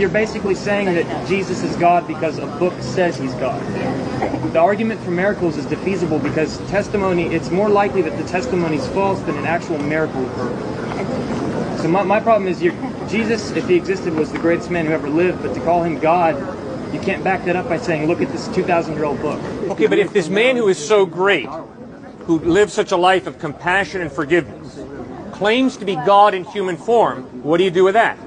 You're basically saying that Jesus is God because a book says he's God. The argument for miracles is defeasible because testimony, it's more likely that the testimony is false than an actual miracle occurred. So my problem is Jesus, if he existed, was the greatest man who ever lived, but to call him God, you can't back that up by saying, look at this 2,000-year-old book. Okay, but if this man who is so great, who lived such a life of compassion and forgiveness, claims to be God in human form, what do you do with that?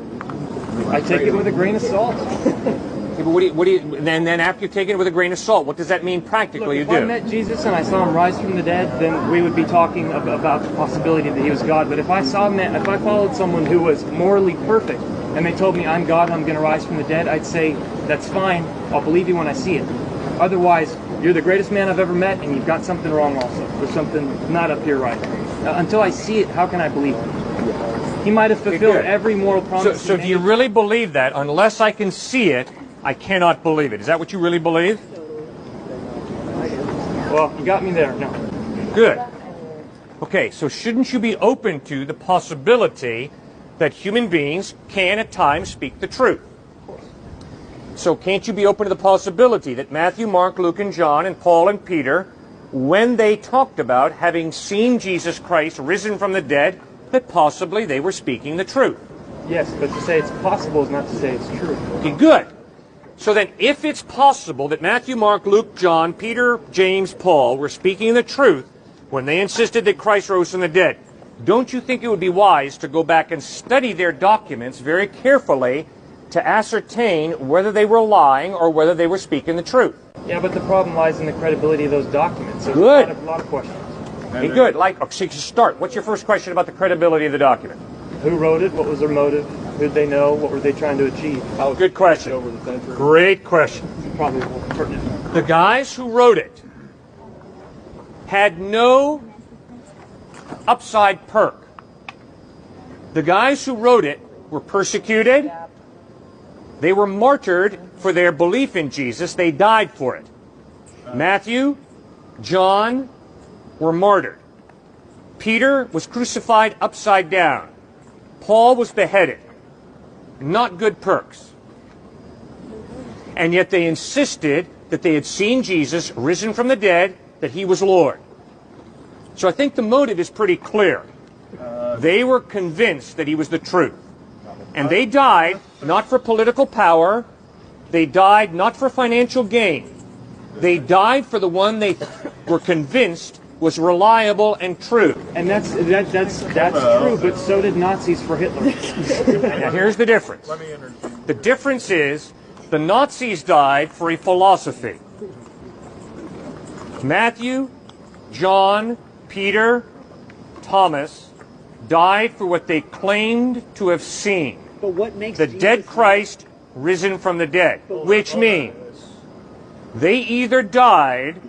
I take it with a grain of salt. Okay, but what do you, then after you take it with a grain of salt, what does that mean practically? Look, if I met Jesus and I saw him rise from the dead, then we would be talking about the possibility that he was God. But if I followed someone who was morally perfect and they told me I'm God and I'm going to rise from the dead, I'd say, that's fine, I'll believe you when I see it. Otherwise, you're the greatest man I've ever met and you've got something wrong also. There's something not up here right. Until I see it, how can I believe it? He might have fulfilled every moral promise. So do you really believe that? Unless I can see it, I cannot believe it. Is that what you really believe? Well, you got me there. No. Good. Okay, so shouldn't you be open to the possibility that human beings can at times speak the truth? So can't you be open to the possibility that Matthew, Mark, Luke, and John, and Paul and Peter, when they talked about having seen Jesus Christ risen from the dead, that possibly they were speaking the truth? Yes, but to say it's possible is not to say it's true. Okay, good. So then if it's possible that Matthew, Mark, Luke, John, Peter, James, Paul were speaking the truth when they insisted that Christ rose from the dead, don't you think it would be wise to go back and study their documents very carefully to ascertain whether they were lying or whether they were speaking the truth? Yeah, but the problem lies in the credibility of those documents. There's Good. A lot of questions. Okay, good. So start. What's your first question about the credibility of the document? Who wrote it? What was their motive? Who did they know? What were they trying to achieve? Good question. Great question. Probably pertinent. The guys who wrote it had no upside perk. The guys who wrote it were persecuted. They were martyred for their belief in Jesus. They died for it. Matthew, John were martyred. Peter was crucified upside down. Paul was beheaded. Not good perks. And yet they insisted that they had seen Jesus risen from the dead, that he was Lord. So I think the motive is pretty clear. They were convinced that he was the truth. And they died not for political power. They died not for financial gain. They died for the one they were convinced was reliable and true. And that's true, but so did Nazis for Hitler. Now here's the difference. The difference is the Nazis died for a philosophy. Matthew, John, Peter, Thomas died for what they claimed to have seen. But what makes the dead Christ risen from the dead, which means they either died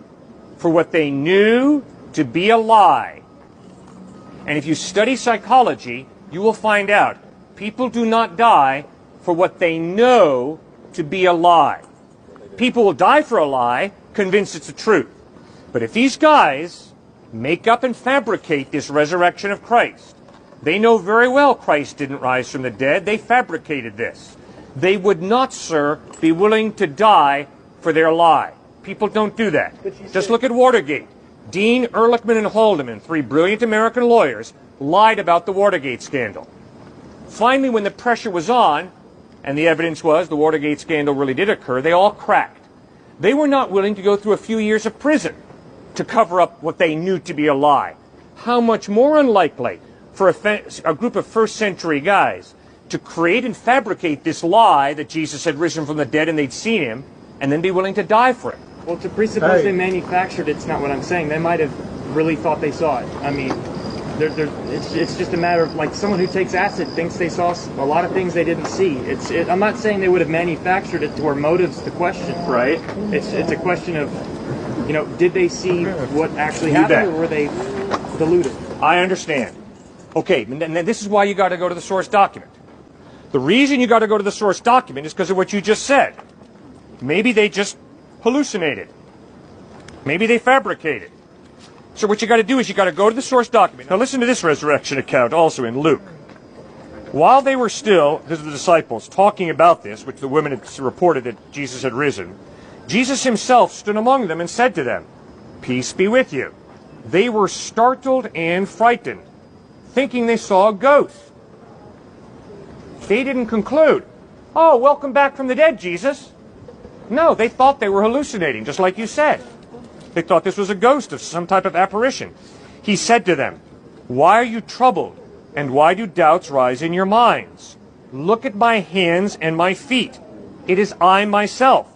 for what they knew to be a lie. And if you study psychology, you will find out people do not die for what they know to be a lie. People will die for a lie, convinced it's the truth. But if these guys make up and fabricate this resurrection of Christ, they know very well Christ didn't rise from the dead. They fabricated this. They would not, sir, be willing to die for their lie. People don't do that. Just look at Watergate. Dean, Ehrlichman, and Haldeman, three brilliant American lawyers, lied about the Watergate scandal. Finally, when the pressure was on, and the evidence was the Watergate scandal really did occur, they all cracked. They were not willing to go through a few years of prison to cover up what they knew to be a lie. How much more unlikely for a group of first-century guys to create and fabricate this lie that Jesus had risen from the dead and they'd seen him, and then be willing to die for it. Well, to presuppose they manufactured it's not what I'm saying. They might have really thought they saw it. I mean, it's just a matter of, like, someone who takes acid thinks they saw a lot of things they didn't see. I'm not saying they would have manufactured it to where motive's the question. Right. It's a question of, you know, did they see what actually happened, or were they deluded? I understand. Okay, and this is why you got to go to the source document. The reason you got to go to the source document is because of what you just said. Maybe they just hallucinated. Maybe they fabricated. So what you got to do is you got to go to the source document. Now listen to this resurrection account also in Luke. While they were still, this is the disciples, talking about this, which the women had reported that Jesus had risen, Jesus himself stood among them and said to them, "Peace be with you." They were startled and frightened, thinking they saw a ghost. They didn't conclude, "Oh, welcome back from the dead, Jesus." No, they thought they were hallucinating, just like you said. They thought this was a ghost of some type of apparition. He said to them, "Why are you troubled, and why do doubts rise in your minds? Look at my hands and my feet. It is I myself.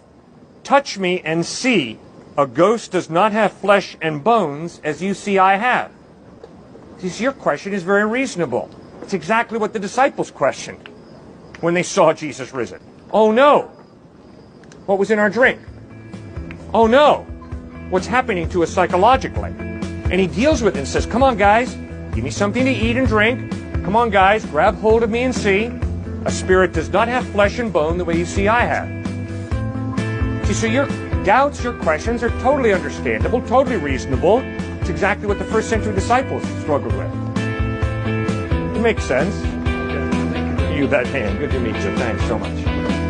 Touch me and see. A ghost does not have flesh and bones, as you see I have." See, your question is very reasonable. It's exactly what the disciples questioned when they saw Jesus risen. Oh no! What was in our drink? Oh no! What's happening to us psychologically? And he deals with it and says, "Come on, guys, give me something to eat and drink. Come on, guys, grab hold of me and see. A spirit does not have flesh and bone the way you see I have." See, so your doubts, your questions are totally understandable, totally reasonable. It's exactly what the first century disciples struggled with. It makes sense. You bet, man. Good to meet you. Thanks so much.